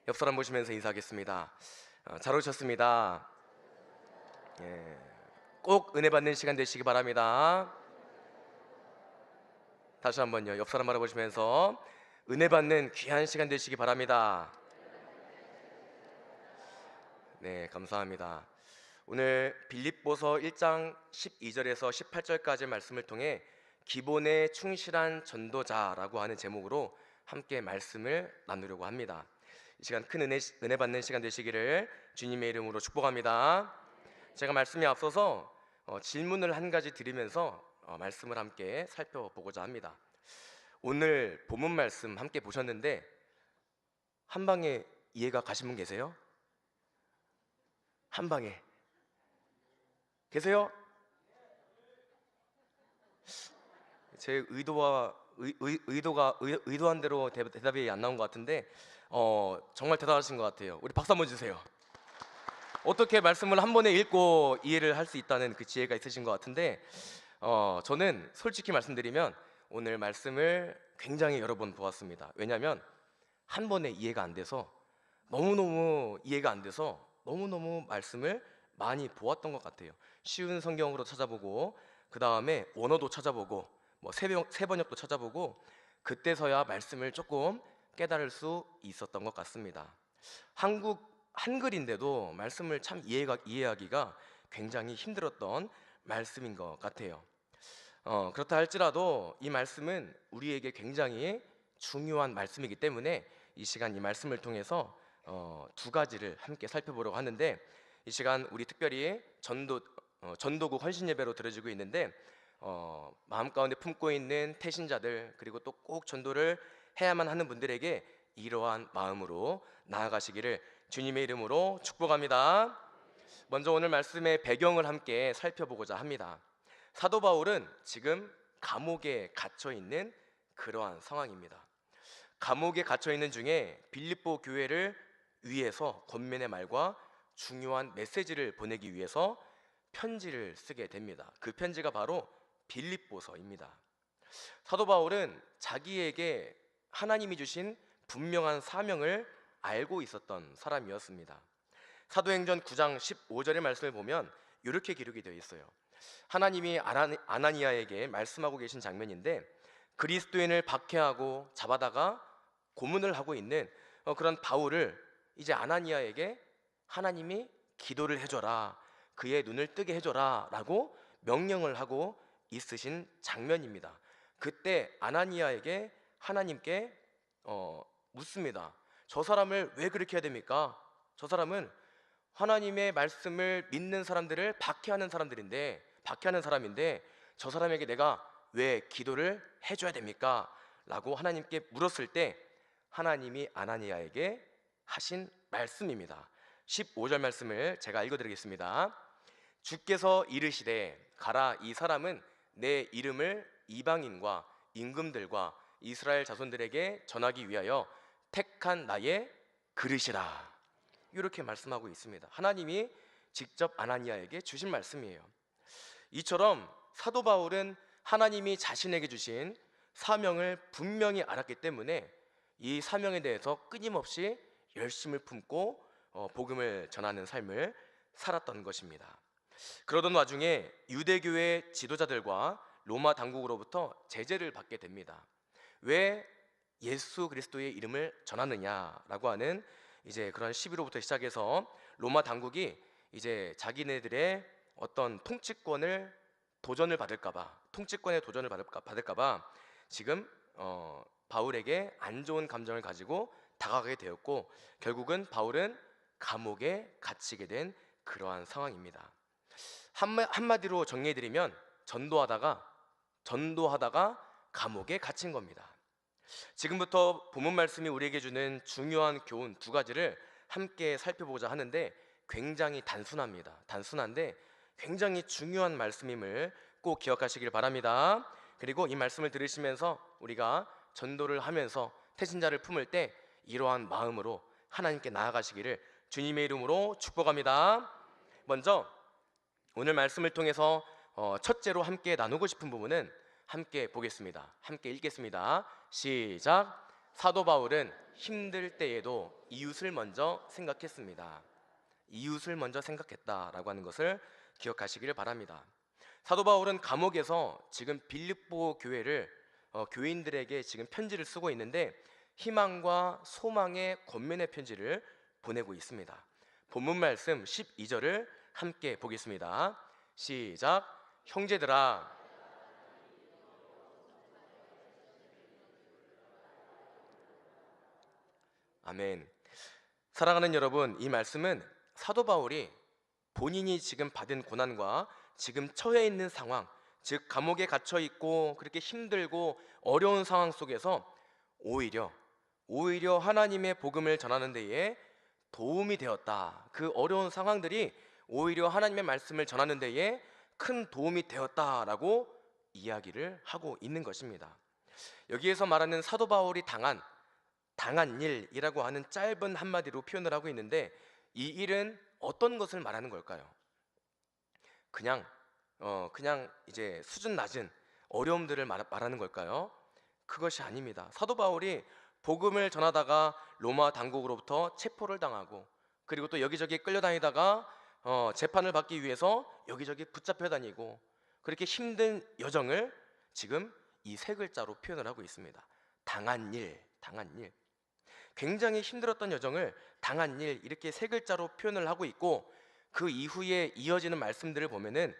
옆 사람 보시면서 인사하겠습니다. 잘 오셨습니다. 예, 꼭 은혜 받는 시간 되시기 바랍니다. 다시 한번요. 옆 사람 바라보시면서 은혜 받는 귀한 시간 되시기 바랍니다. 네, 감사합니다. 오늘 빌립보서 1장 12절에서 18절까지 말씀을 통해 기본에 충실한 전도자라고 하는 제목으로 함께 말씀을 나누려고 합니다. 이 시간 큰 은혜 받는 시간 되시기를 주님의 이름으로 축복합니다. 제가 말씀에 앞서서 질문을 한 가지 드리면서 말씀을 함께 살펴보고자 합니다. 오늘 본문 말씀 함께 보셨는데 한 방에 이해가 가신 분 계세요? 한 방에 계세요? 제 의도한 대로 대답이 안 나온 것 같은데 정말 대단하신 것 같아요. 우리 박수 한번 주세요. 어떻게 말씀을 한 번에 읽고 이해를 할 수 있다는 그 지혜가 있으신 것 같은데 저는 솔직히 말씀드리면 오늘 말씀을 굉장히 여러 번 보았습니다. 왜냐하면 한 번에 이해가 안 돼서 너무너무 이해가 안 돼서 너무너무 말씀을 많이 보았던 것 같아요. 쉬운 성경으로 찾아보고 그 다음에 원어도 찾아보고 뭐 세번역도 찾아보고 그때서야 말씀을 조금 깨달을 수 있었던 것 같습니다. 한글인데도 말씀을 참 이해하기가 굉장히 힘들었던 말씀인 것 같아요. 그렇다 할지라도 이 말씀은 우리에게 굉장히 중요한 말씀이기 때문에 이 시간 이 말씀을 통해서 두 가지를 함께 살펴보려고 하는데, 이 시간 우리 특별히 전도국 헌신 예배로 드려지고 있는데 마음 가운데 품고 있는 태신자들, 그리고 또 꼭 전도를 해야만 하는 분들에게 이러한 마음으로 나아가시기를 주님의 이름으로 축복합니다. 먼저 오늘 말씀의 배경을 함께 살펴보고자 합니다. 사도 바울은 지금 감옥에 갇혀 있는 그러한 상황입니다. 감옥에 갇혀 있는 중에 빌립보 교회를 위해서 권면의 말과 중요한 메시지를 보내기 위해서 편지를 쓰게 됩니다. 그 편지가 바로 빌립보서입니다. 사도 바울은 자기에게 하나님이 주신 분명한 사명을 알고 있었던 사람이었습니다. 사도행전 9장 15절의 말씀을 보면 이렇게 기록이 되어 있어요. 하나님이 아나니아에게 말씀하고 계신 장면인데, 그리스도인을 박해하고 잡아다가 고문을 하고 있는 그런 바울을 이제 아나니아에게 하나님이 기도를 해줘라, 그의 눈을 뜨게 해줘라 라고 명령을 하고 있으신 장면입니다. 그때 아나니아에게 하나님께 묻습니다. 저 사람을 왜 그렇게 해야 됩니까? 저 사람은 하나님의 말씀을 믿는 사람들을 박해하는 사람인데 저 사람에게 내가 왜 기도를 해줘야 됩니까? 라고 하나님께 물었을 때 하나님이 아나니아에게 하신 말씀입니다. 15절 말씀을 제가 읽어드리겠습니다. 주께서 이르시되 가라, 이 사람은 내 이름을 이방인과 임금들과 이스라엘 자손들에게 전하기 위하여 택한 나의 그릇이라, 이렇게 말씀하고 있습니다. 하나님이 직접 아나니아에게 주신 말씀이에요. 이처럼 사도 바울은 하나님이 자신에게 주신 사명을 분명히 알았기 때문에 이 사명에 대해서 끊임없이 열심을 품고 복음을 전하는 삶을 살았던 것입니다. 그러던 와중에 유대교의 지도자들과 로마 당국으로부터 제재를 받게 됩니다. 왜 예수 그리스도의 이름을 전하느냐라고 하는 이제 그런 시비로부터 시작해서 로마 당국이 이제 자기네들의 어떤 통치권의 도전을 받을까봐 지금 바울에게 안 좋은 감정을 가지고 다가가게 되었고, 결국은 바울은 감옥에 갇히게 된 그러한 상황입니다. 한마디로 정리해드리면 전도하다가 감옥에 갇힌 겁니다. 지금부터 본문 말씀이 우리에게 주는 중요한 교훈 두 가지를 함께 살펴보고자 하는데, 굉장히 단순한데 굉장히 중요한 말씀임을 꼭 기억하시길 바랍니다. 그리고 이 말씀을 들으시면서 우리가 전도를 하면서 태신자를 품을 때 이러한 마음으로 하나님께 나아가시기를 주님의 이름으로 축복합니다. 먼저 오늘 말씀을 통해서 첫째로 함께 나누고 싶은 부분은 함께 보겠습니다. 함께 읽겠습니다. 시작. 사도 바울은 힘들 때에도 이웃을 먼저 생각했습니다. 이웃을 먼저 생각했다라고 하는 것을 기억하시기를 바랍니다. 사도 바울은 감옥에서 지금 빌립보 교회를 교인들에게 지금 편지를 쓰고 있는데 희망과 소망의 권면의 편지를 보내고 있습니다. 본문 말씀 12절을 함께 보겠습니다. 시작. 형제들아. 아멘. 사랑하는 여러분, 이 말씀은 사도 바울이 본인이 지금 받은 고난과 지금 처해 있는 상황, 즉 감옥에 갇혀 있고 그렇게 힘들고 어려운 상황 속에서 오히려 하나님의 복음을 전하는 데에 도움이 되었다. 그 어려운 상황들이 오히려 하나님의 말씀을 전하는 데에 큰 도움이 되었다라고 이야기를 하고 있는 것입니다. 여기에서 말하는 사도 바울이 당한 일이라고 하는 짧은 한마디로 표현을 하고 있는데, 이 일은 어떤 것을 말하는 걸까요? 그냥 이제 수준 낮은 어려움들을 말하는 걸까요? 그것이 아닙니다. 사도 바울이 복음을 전하다가 로마 당국으로부터 체포를 당하고, 그리고 또 여기저기 끌려다니다가 재판을 받기 위해서 여기저기 붙잡혀 다니고, 그렇게 힘든 여정을 지금 이 세 글자로 표현을 하고 있습니다. 당한 일. 굉장히 힘들었던 여정을 당한 일, 이렇게 세 글자로 표현을 하고 있고, 그 이후에 이어지는 말씀들을 보면은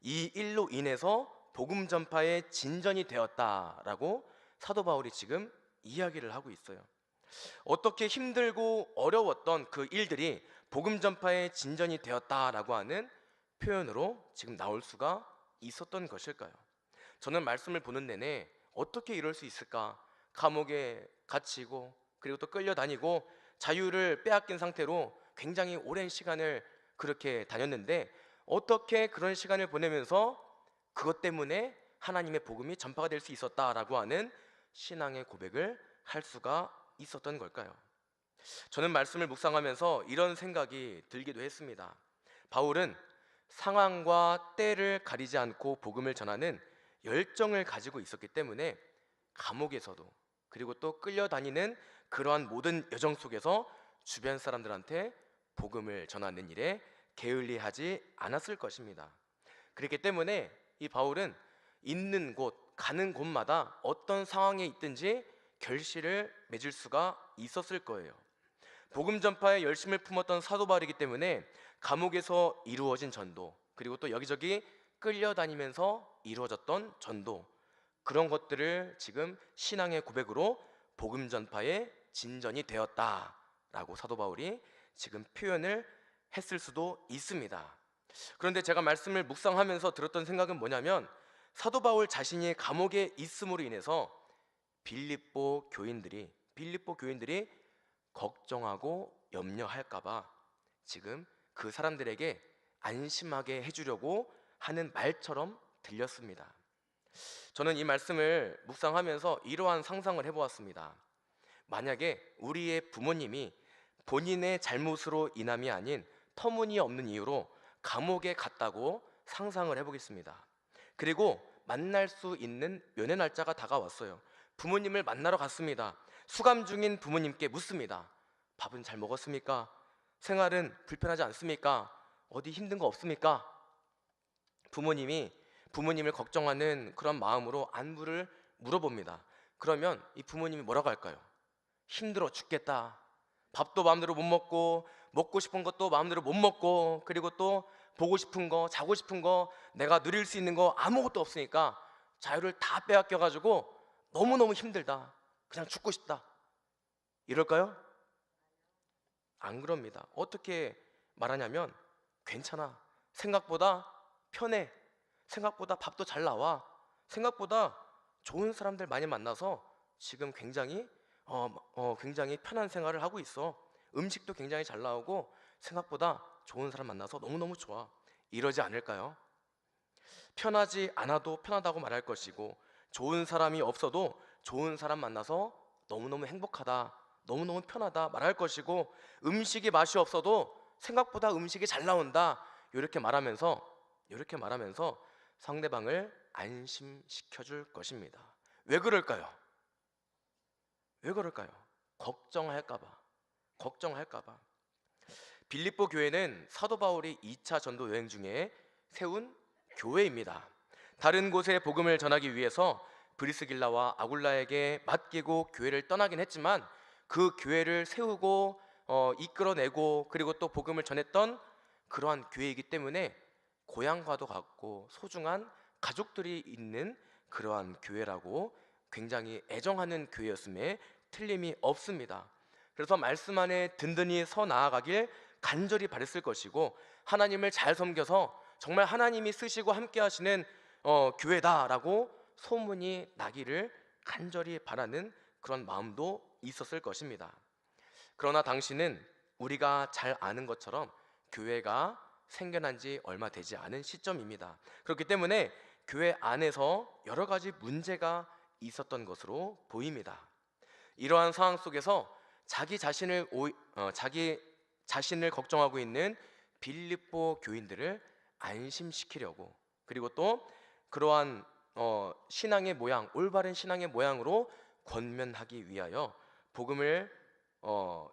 이 일로 인해서 복음 전파에 진전이 되었다라고 사도 바울이 지금 이야기를 하고 있어요. 어떻게 힘들고 어려웠던 그 일들이 복음 전파에 진전이 되었다라고 하는 표현으로 지금 나올 수가 있었던 것일까요? 저는 말씀을 보는 내내 어떻게 이럴 수 있을까? 감옥에 갇히고 그리고 또 끌려다니고 자유를 빼앗긴 상태로 굉장히 오랜 시간을 그렇게 다녔는데, 어떻게 그런 시간을 보내면서 그것 때문에 하나님의 복음이 전파가 될 수 있었다라고 하는 신앙의 고백을 할 수가 있었던 걸까요? 저는 말씀을 묵상하면서 이런 생각이 들기도 했습니다. 바울은 상황과 때를 가리지 않고 복음을 전하는 열정을 가지고 있었기 때문에 감옥에서도, 그리고 또 끌려다니는 그러한 모든 여정 속에서 주변 사람들한테 복음을 전하는 일에 게을리하지 않았을 것입니다. 그렇기 때문에 이 바울은 있는 곳, 가는 곳마다 어떤 상황에 있든지 결실을 맺을 수가 있었을 거예요. 복음 전파에 열심을 품었던 사도 바울이기 때문에 감옥에서 이루어진 전도, 그리고 또 여기저기 끌려다니면서 이루어졌던 전도, 그런 것들을 지금 신앙의 고백으로 복음 전파에 진전이 되었다라고 사도 바울이 지금 표현을 했을 수도 있습니다. 그런데 제가 말씀을 묵상하면서 들었던 생각은 뭐냐면, 사도 바울 자신이 감옥에 있음으로 인해서 빌립보 교인들이 걱정하고 염려할까봐 지금 그 사람들에게 안심하게 해주려고 하는 말처럼 들렸습니다. 저는 이 말씀을 묵상하면서 이러한 상상을 해보았습니다. 만약에 우리의 부모님이 본인의 잘못으로 인함이 아닌 터무니없는 이유로 감옥에 갔다고 상상을 해보겠습니다. 그리고 만날 수 있는 면회 날짜가 다가왔어요. 부모님을 만나러 갔습니다. 수감 중인 부모님께 묻습니다. 밥은 잘 먹었습니까? 생활은 불편하지 않습니까? 어디 힘든 거 없습니까? 부모님을 걱정하는 그런 마음으로 안부를 물어봅니다. 그러면 이 부모님이 뭐라고 할까요? 힘들어 죽겠다. 밥도 마음대로 못 먹고, 먹고 싶은 것도 마음대로 못 먹고, 그리고 또 보고 싶은 거, 자고 싶은 거, 내가 누릴 수 있는 거 아무것도 없으니까 자유를 다 빼앗겨가지고 너무너무 힘들다. 그냥 죽고 싶다. 이럴까요? 안 그럽니다. 어떻게 말하냐면, 괜찮아. 생각보다 편해. 생각보다 밥도 잘 나와. 생각보다 좋은 사람들 많이 만나서 지금 굉장히 편한 생활을 하고 있어. 음식도 굉장히 잘 나오고 생각보다 좋은 사람 만나서 너무너무 좋아. 이러지 않을까요? 편하지 않아도 편하다고 말할 것이고, 좋은 사람이 없어도 좋은 사람 만나서 너무너무 행복하다, 너무너무 편하다 말할 것이고, 음식이 맛이 없어도 생각보다 음식이 잘 나온다, 이렇게 말하면서 상대방을 안심시켜 줄 것입니다. 왜 그럴까요? 왜 그럴까요? 걱정할까 봐. 걱정할까 봐. 빌립보 교회는 사도 바울이 2차 전도 여행 중에 세운 교회입니다. 다른 곳에 복음을 전하기 위해서 브리스길라와 아굴라에게 맡기고 교회를 떠나긴 했지만 그 교회를 세우고 이끌어내고 그리고 또 복음을 전했던 그러한 교회이기 때문에 고향과도 같고 소중한 가족들이 있는 그러한 교회라고 굉장히 애정하는 교회였음에 틀림이 없습니다. 그래서 말씀 안에 든든히 서 나아가길 간절히 바랬을 것이고 하나님을 잘 섬겨서 정말 하나님이 쓰시고 함께 하시는 교회다라고 소문이 나기를 간절히 바라는 그런 마음도 있었을 것입니다. 그러나 당시는 우리가 잘 아는 것처럼 교회가 생겨난 지 얼마 되지 않은 시점입니다. 그렇기 때문에 교회 안에서 여러 가지 문제가 있었던 것으로 보입니다. 이러한 상황 속에서 자기 자신을 걱정하고 있는 빌립보 교인들을 안심시키려고, 그리고 또 그러한 신앙의 모양, 올바른 신앙의 모양으로 권면하기 위하여 복음을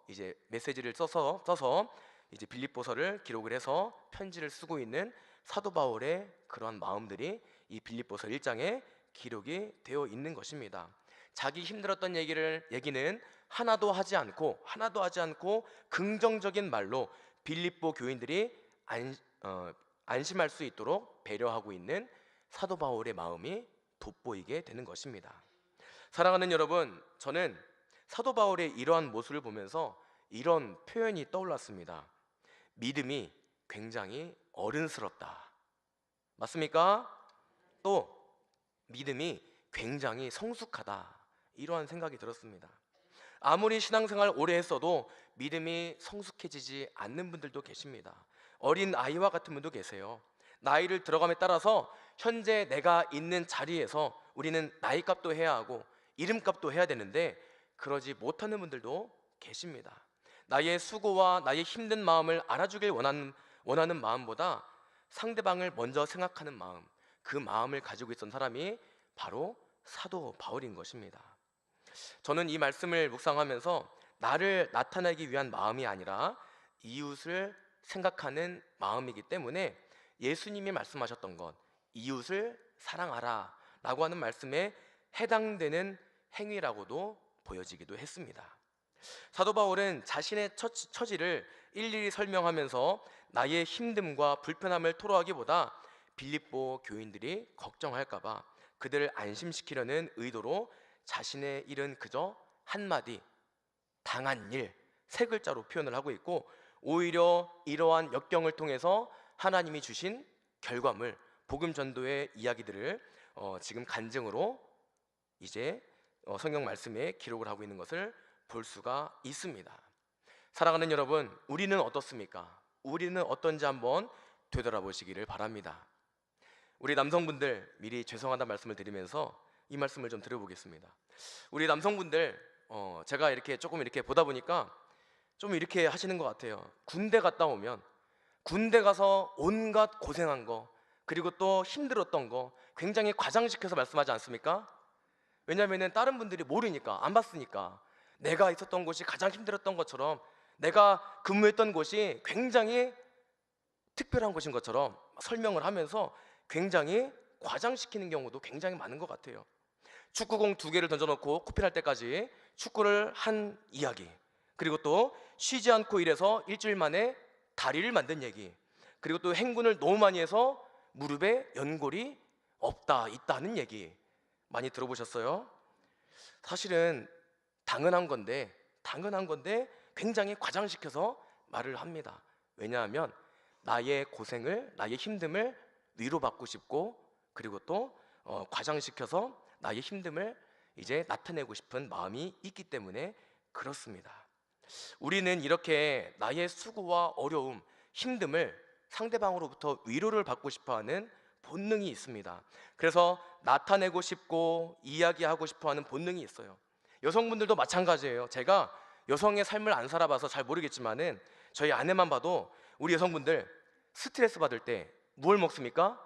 이제 메시지를 써서 이제 빌립보서를 기록을 해서 편지를 쓰고 있는 사도 바울의 그러한 마음들이 이 빌립보서 1장에 기록이 되어 있는 것입니다. 자기 힘들었던 얘기는 하나도 하지 않고 긍정적인 말로 빌립보 교인들이 안심할 수 있도록 배려하고 있는 사도 바울의 마음이 돋보이게 되는 것입니다. 사랑하는 여러분, 저는 사도 바울의 이러한 모습을 보면서 이런 표현이 떠올랐습니다. 믿음이 굉장히 어른스럽다. 맞습니까? 또 믿음이 굉장히 성숙하다. 이러한 생각이 들었습니다. 아무리 신앙생활 오래 했어도 믿음이 성숙해지지 않는 분들도 계십니다. 어린 아이와 같은 분도 계세요. 나이를 들어감에 따라서 현재 내가 있는 자리에서 우리는 나이값도 해야 하고 이름값도 해야 되는데 그러지 못하는 분들도 계십니다. 나의 수고와 나의 힘든 마음을 알아주길 원하는 마음보다 상대방을 먼저 생각하는 마음, 그 마음을 가지고 있던 사람이 바로 사도 바울인 것입니다. 저는 이 말씀을 묵상하면서 나를 나타내기 위한 마음이 아니라 이웃을 생각하는 마음이기 때문에 예수님이 말씀하셨던 것, 이웃을 사랑하라 라고 하는 말씀에 해당되는 행위라고도 보여지기도 했습니다. 사도 바울은 자신의 처지를 일일이 설명하면서 나의 힘듦과 불편함을 토로하기보다 빌립보 교인들이 걱정할까봐 그들을 안심시키려는 의도로 자신의 일은 그저 한마디, 당한 일, 세 글자로 표현을 하고 있고, 오히려 이러한 역경을 통해서 하나님이 주신 결과물, 복음 전도의 이야기들을 지금 간증으로 이제 성경 말씀에 기록을 하고 있는 것을 볼 수가 있습니다. 사랑하는 여러분, 우리는 어떻습니까? 우리는 어떤지 한번 되돌아보시기를 바랍니다. 우리 남성분들 미리 죄송하다는 말씀을 드리면서 이 말씀을 좀 드려보겠습니다. 우리 남성분들 제가 이렇게 조금 이렇게 보다 보니까 좀 이렇게 하시는 것 같아요. 군대 갔다 오면 군대 가서 온갖 고생한 거, 그리고 또 힘들었던 거 굉장히 과장시켜서 말씀하지 않습니까? 왜냐하면 다른 분들이 모르니까, 안 봤으니까 내가 있었던 곳이 가장 힘들었던 것처럼, 내가 근무했던 곳이 굉장히 특별한 곳인 것처럼 설명을 하면서 굉장히 과장시키는 경우도 굉장히 많은 것 같아요. 축구공 2개를 던져놓고 코피할 때까지 축구를 한 이야기, 그리고 또 쉬지 않고 일해서 일주일 만에 다리를 만든 얘기, 그리고 또 행군을 너무 많이 해서 무릎에 연골이 있다는 얘기 많이 들어보셨어요? 사실은 당연한 건데 굉장히 과장시켜서 말을 합니다. 왜냐하면 나의 고생을, 나의 힘듦을 위로받고 싶고, 그리고 또 과장시켜서 나의 힘듦을 이제 나타내고 싶은 마음이 있기 때문에 그렇습니다. 우리는 이렇게 나의 수고와 어려움, 힘듦을 상대방으로부터 위로를 받고 싶어하는 본능이 있습니다. 그래서 나타내고 싶고 이야기하고 싶어하는 본능이 있어요. 여성분들도 마찬가지예요. 제가 여성의 삶을 안 살아봐서 잘 모르겠지만은 저희 아내만 봐도 우리 여성분들 스트레스 받을 때 뭘 먹습니까?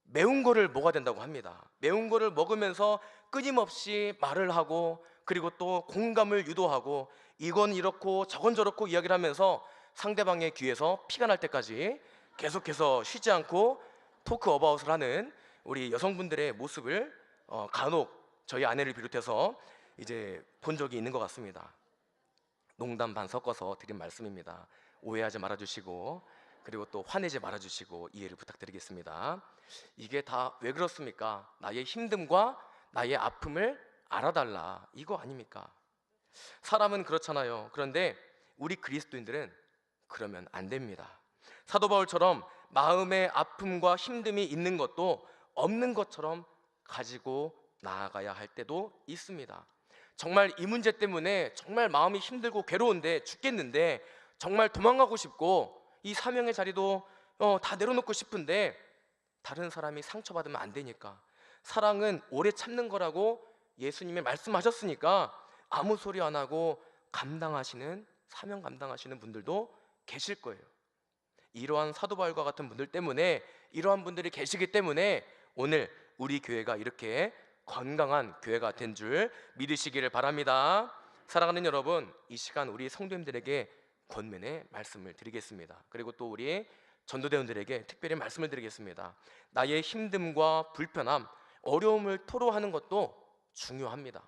매운 거를 먹어야 된다고 합니다. 매운 거를 먹으면서 끊임없이 말을 하고, 그리고 또 공감을 유도하고 이건 이렇고 저건 저렇고 이야기를 하면서 상대방의 귀에서 피가 날 때까지 계속해서 쉬지 않고 토크 어바웃을 하는 우리 여성분들의 모습을 간혹 저희 아내를 비롯해서 이제 본 적이 있는 것 같습니다. 농담 반 섞어서 드린 말씀입니다. 오해하지 말아주시고, 그리고 또 화내지 말아주시고 이해를 부탁드리겠습니다. 이게 다 왜 그렇습니까? 나의 힘듦과 나의 아픔을 알아달라, 이거 아닙니까? 사람은 그렇잖아요. 그런데 우리 그리스도인들은 그러면 안 됩니다. 사도 바울처럼 마음의 아픔과 힘듦이 있는 것도 없는 것처럼 가지고 나아가야 할 때도 있습니다. 정말 이 문제 때문에 정말 마음이 힘들고 괴로운데 죽겠는데, 정말 도망가고 싶고 이 사명의 자리도 다 내려놓고 싶은데 다른 사람이 상처받으면 안 되니까, 사랑은 오래 참는 거라고 예수님이 말씀하셨으니까 아무 소리 안 하고 감당하시는, 사명 감당하시는 분들도 계실 거예요. 이러한 사도 바울과 같은 분들 때문에, 이러한 분들이 계시기 때문에 오늘 우리 교회가 이렇게 건강한 교회가 된 줄 믿으시기를 바랍니다. 사랑하는 여러분, 이 시간 우리 성도님들에게 권면의 말씀을 드리겠습니다. 그리고 또 우리 전도대원들에게 특별히 말씀을 드리겠습니다. 나의 힘듦과 불편함, 어려움을 토로하는 것도 중요합니다.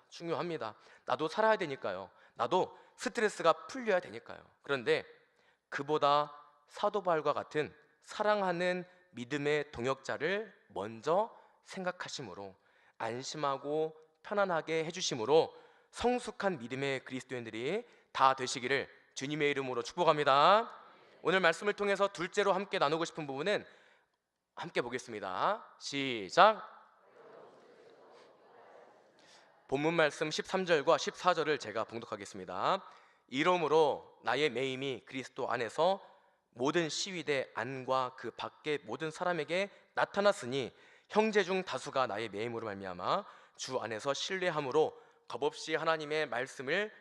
나도 살아야 되니까요. 나도 스트레스가 풀려야 되니까요. 그런데 그보다 사도 바울과 같은 사랑하는 믿음의 동역자를 먼저 생각하심으로, 안심하고 편안하게 해주심으로 성숙한 믿음의 그리스도인들이 다 되시기를 주님의 이름으로 축복합니다. 오늘 말씀을 통해서 둘째로 함께 나누고 싶은 부분은 함께 보겠습니다. 시작. 본문 말씀 13절과 14절을 제가 봉독하겠습니다. 이러므로 나의 매임이 그리스도 안에서 모든 시위대 안과 그 밖의 모든 사람에게 나타났으니 형제 중 다수가 나의 매임으로 말미암아 주 안에서 신뢰함으로 겁없이 하나님의 말씀을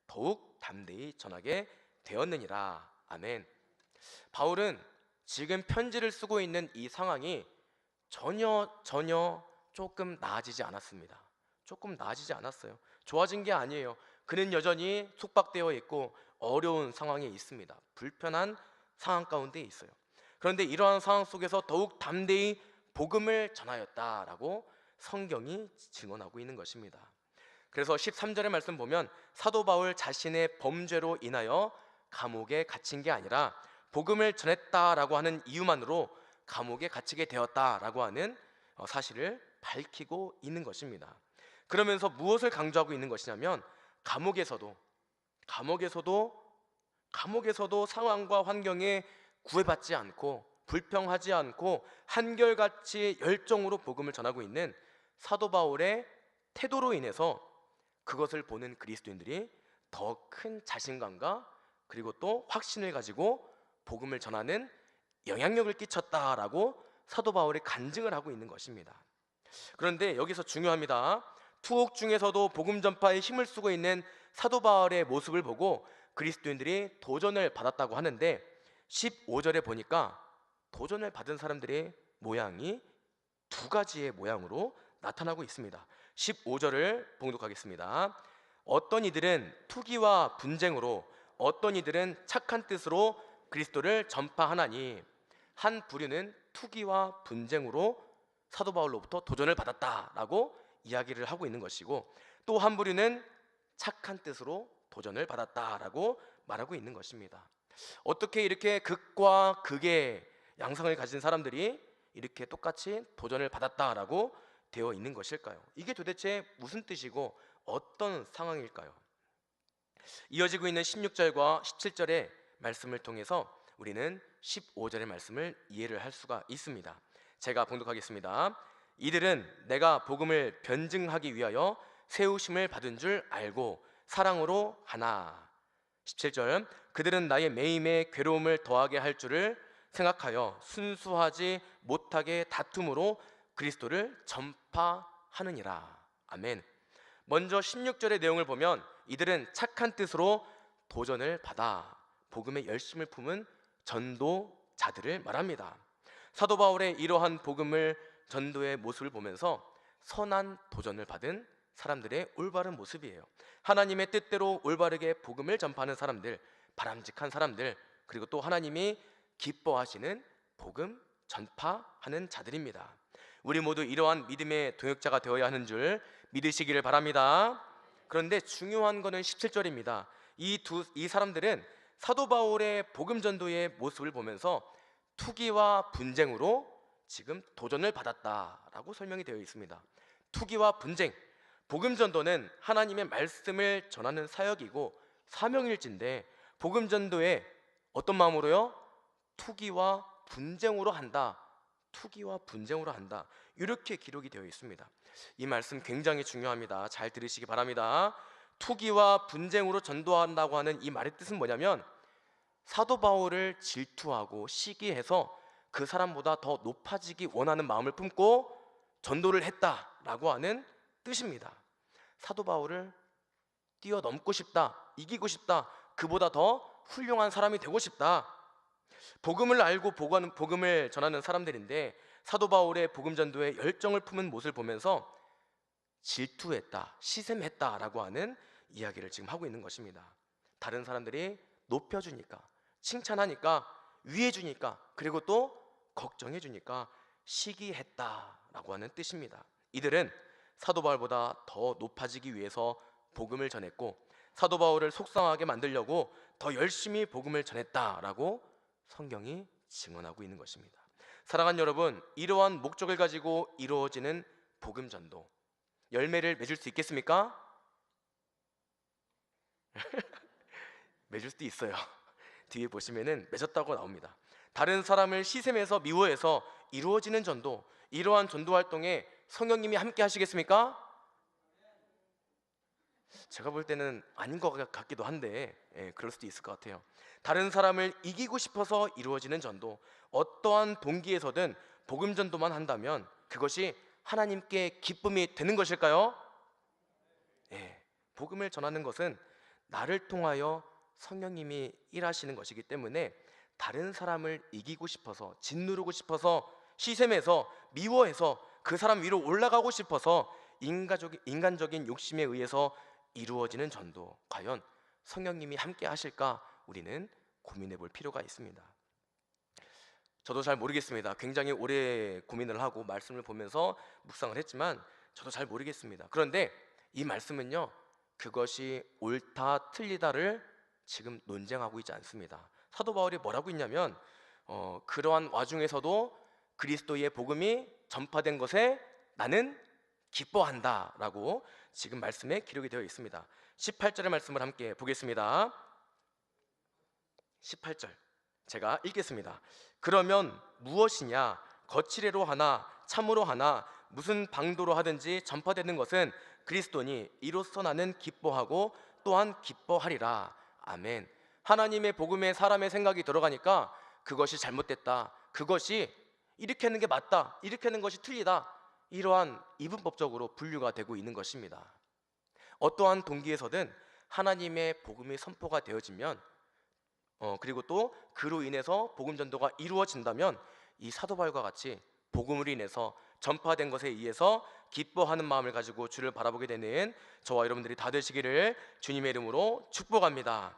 더욱 담대히 전하게 되었느니라. 아멘. 바울은 지금 편지를 쓰고 있는 이 상황이 전혀 조금 나아지지 않았습니다. 조금 나아지지 않았어요. 좋아진 게 아니에요. 그는 여전히 속박되어 있고 어려운 상황에 있습니다. 불편한 상황 가운데 있어요. 그런데 이러한 상황 속에서 더욱 담대히 복음을 전하였다라고 성경이 증언하고 있는 것입니다. 그래서 13절의 말씀 보면 사도 바울 자신의 범죄로 인하여 감옥에 갇힌 게 아니라 복음을 전했다라고 하는 이유만으로 감옥에 갇히게 되었다라고 하는 사실을 밝히고 있는 것입니다. 그러면서 무엇을 강조하고 있는 것이냐면, 감옥에서도 상황과 환경에 구애받지 않고 불평하지 않고 한결같이 열정으로 복음을 전하고 있는 사도 바울의 태도로 인해서 그것을 보는 그리스도인들이 더 큰 자신감과 그리고 또 확신을 가지고 복음을 전하는 영향력을 끼쳤다라고 사도 바울이 간증을 하고 있는 것입니다. 그런데 여기서 중요합니다. 투옥 중에서도 복음 전파에 힘을 쓰고 있는 사도 바울의 모습을 보고 그리스도인들이 도전을 받았다고 하는데, 15절에 보니까 도전을 받은 사람들의 모양이 두 가지의 모양으로 나타나고 있습니다. 15절을 봉독하겠습니다. 어떤 이들은 투기와 분쟁으로, 어떤 이들은 착한 뜻으로 그리스도를 전파하나니, 한 부류는 투기와 분쟁으로 사도 바울로부터 도전을 받았다라고 이야기를 하고 있는 것이고, 또 한 부류는 착한 뜻으로 도전을 받았다라고 말하고 있는 것입니다. 어떻게 이렇게 극과 극의 양상을 가진 사람들이 이렇게 똑같이 도전을 받았다라고 되어 있는 것일까요? 이게 도대체 무슨 뜻이고 어떤 상황일까요? 이어지고 있는 16절과 17절의 말씀을 통해서 우리는 15절의 말씀을 이해를 할 수가 있습니다. 제가 봉독하겠습니다. 이들은 내가 복음을 변증하기 위하여 세우심을 받은 줄 알고 사랑으로 하나. 17절, 그들은 나의 매임에 괴로움을 더하게 할 줄을 생각하여 순수하지 못하게 다툼으로 그리스도를 전파하느니라. 아멘. 먼저 16절의 내용을 보면 이들은 착한 뜻으로 도전을 받아 복음의 열심을 품은 전도자들을 말합니다. 사도 바울의 이러한 복음을 전도의 모습을 보면서 선한 도전을 받은 사람들의 올바른 모습이에요. 하나님의 뜻대로 올바르게 복음을 전파하는 사람들, 바람직한 사람들, 그리고 또 하나님이 기뻐하시는 복음 전파하는 자들입니다. 우리 모두 이러한 믿음의 동역자가 되어야 하는 줄 믿으시기를 바랍니다. 그런데 중요한 것은 17절입니다. 이 사람들은 사도 바울의 복음 전도의 모습을 보면서 투기와 분쟁으로 지금 도전을 받았다라고 설명이 되어 있습니다. 투기와 분쟁, 복음 전도는 하나님의 말씀을 전하는 사역이고 사명일진데 복음 전도에 어떤 마음으로요? 투기와 분쟁으로 한다. 투기와 분쟁으로 한다. 이렇게 기록이 되어 있습니다. 이 말씀 굉장히 중요합니다. 잘 들으시기 바랍니다. 투기와 분쟁으로 전도한다고 하는 이 말의 뜻은 뭐냐면 사도 바울을 질투하고 시기해서 그 사람보다 더 높아지기 원하는 마음을 품고 전도를 했다라고 하는 뜻입니다. 사도 바울을 뛰어넘고 싶다, 이기고 싶다, 그보다 더 훌륭한 사람이 되고 싶다. 복음을 알고 복음을 전하는 사람들인데 사도 바울의 복음 전도에 열정을 품은 모습을 보면서 질투했다, 시샘했다라고 하는 이야기를 지금 하고 있는 것입니다. 다른 사람들이 높여주니까, 칭찬하니까, 위해주니까, 그리고 또 걱정해주니까 시기했다라고 하는 뜻입니다. 이들은 사도 바울보다 더 높아지기 위해서 복음을 전했고 사도 바울을 속상하게 만들려고 더 열심히 복음을 전했다라고 성경이 증언하고 있는 것입니다. 사랑하는 여러분, 이러한 목적을 가지고 이루어지는 복음 전도, 열매를 맺을 수 있겠습니까? 맺을 수도 있어요. 뒤에 보시면은 맺었다고 나옵니다. 다른 사람을 시샘해서 미워해서 이루어지는 전도, 이러한 전도 활동에 성령님이 함께 하시겠습니까? 제가 볼 때는 아닌 것 같기도 한데 그럴 수도 있을 것 같아요. 다른 사람을 이기고 싶어서 이루어지는 전도, 어떠한 동기에서든 복음 전도만 한다면 그것이 하나님께 기쁨이 되는 것일까요? 복음을 전하는 것은 나를 통하여 성령님이 일하시는 것이기 때문에 다른 사람을 이기고 싶어서, 짓누르고 싶어서, 시샘해서, 미워해서 그 사람 위로 올라가고 싶어서 인간적인 욕심에 의해서 이루어지는 전도, 과연 성령님이 함께 하실까 우리는 고민해 볼 필요가 있습니다. 저도 잘 모르겠습니다. 굉장히 오래 고민을 하고 말씀을 보면서 묵상을 했지만 저도 잘 모르겠습니다. 그런데 이 말씀은요, 그것이 옳다 틀리다를 지금 논쟁하고 있지 않습니다. 사도 바울이 뭐라고 있냐면 그러한 와중에서도 그리스도의 복음이 전파된 것에 나는 기뻐한다 라고 지금 말씀에 기록이 되어 있습니다. 18절의 말씀을 함께 보겠습니다. 18절 제가 읽겠습니다. 그러면 무엇이냐, 거칠애로 하나 참으로 하나 무슨 방도로 하든지 전파되는 것은 그리스도니 이로써 나는 기뻐하고 또한 기뻐하리라. 아멘. 하나님의 복음에 사람의 생각이 들어가니까 그것이 잘못됐다, 그것이 이렇게 하는 게 맞다, 이렇게 하는 것이 틀리다, 이러한 이분법적으로 분류가 되고 있는 것입니다. 어떠한 동기에서든 하나님의 복음이 선포가 되어지면 그리고 또 그로 인해서 복음 전도가 이루어진다면 이 사도 바울과 같이 복음으로 인해서 전파된 것에 의해서 기뻐하는 마음을 가지고 주를 바라보게 되는 저와 여러분들이 다 되시기를 주님의 이름으로 축복합니다.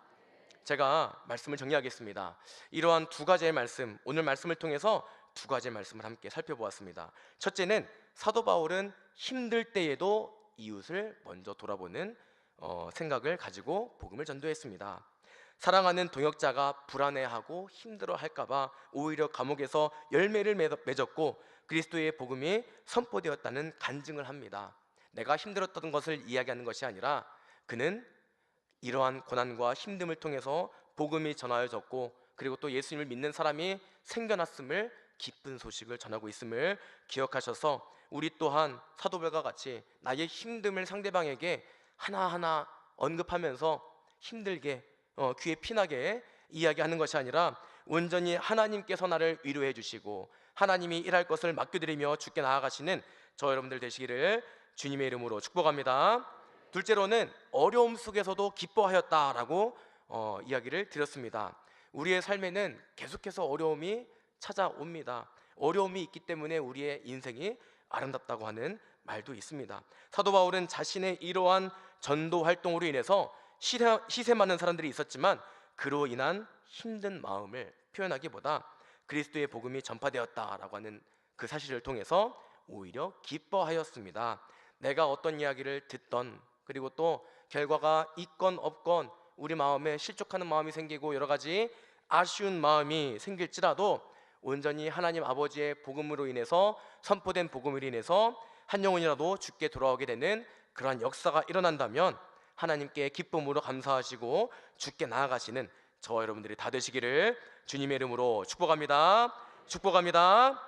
제가 말씀을 정리하겠습니다. 이러한 두 가지의 말씀, 오늘 말씀을 통해서 두 가지의 말씀을 함께 살펴보았습니다. 첫째는 사도 바울은 힘들 때에도 이웃을 먼저 돌아보는 생각을 가지고 복음을 전도했습니다. 사랑하는 동역자가 불안해하고 힘들어할까봐 오히려 감옥에서 열매를 맺었고 그리스도의 복음이 선포되었다는 간증을 합니다. 내가 힘들었던 것을 이야기하는 것이 아니라 그는 이러한 고난과 힘듦을 통해서 복음이 전하여졌고 그리고 또 예수님을 믿는 사람이 생겨났음을, 기쁜 소식을 전하고 있음을 기억하셔서 우리 또한 사도 바울과 같이 나의 힘듦을 상대방에게 하나하나 언급하면서 힘들게 귀에 피나게 이야기하는 것이 아니라 온전히 하나님께서 나를 위로해 주시고 하나님이 일할 것을 맡겨드리며 주께 나아가시는 저 여러분들 되시기를 주님의 이름으로 축복합니다. 둘째로는 어려움 속에서도 기뻐하였다라고 이야기를 드렸습니다. 우리의 삶에는 계속해서 어려움이 찾아옵니다. 어려움이 있기 때문에 우리의 인생이 아름답다고 하는 말도 있습니다. 사도 바울은 자신의 이러한 전도 활동으로 인해서 시세 많은 사람들이 있었지만 그로 인한 힘든 마음을 표현하기보다 그리스도의 복음이 전파되었다라고 하는 그 사실을 통해서 오히려 기뻐하였습니다. 내가 어떤 이야기를 듣던, 그리고 또 결과가 있건 없건 우리 마음에 실족하는 마음이 생기고 여러 가지 아쉬운 마음이 생길지라도 온전히 하나님 아버지의 복음으로 인해서, 선포된 복음으로 인해서 한 영혼이라도 죽게 돌아오게 되는 그러한 역사가 일어난다면 하나님께 기쁨으로 감사하시고 죽게 나아가시는 저와 여러분들이 다 되시기를 주님의 이름으로 축복합니다. 축복합니다.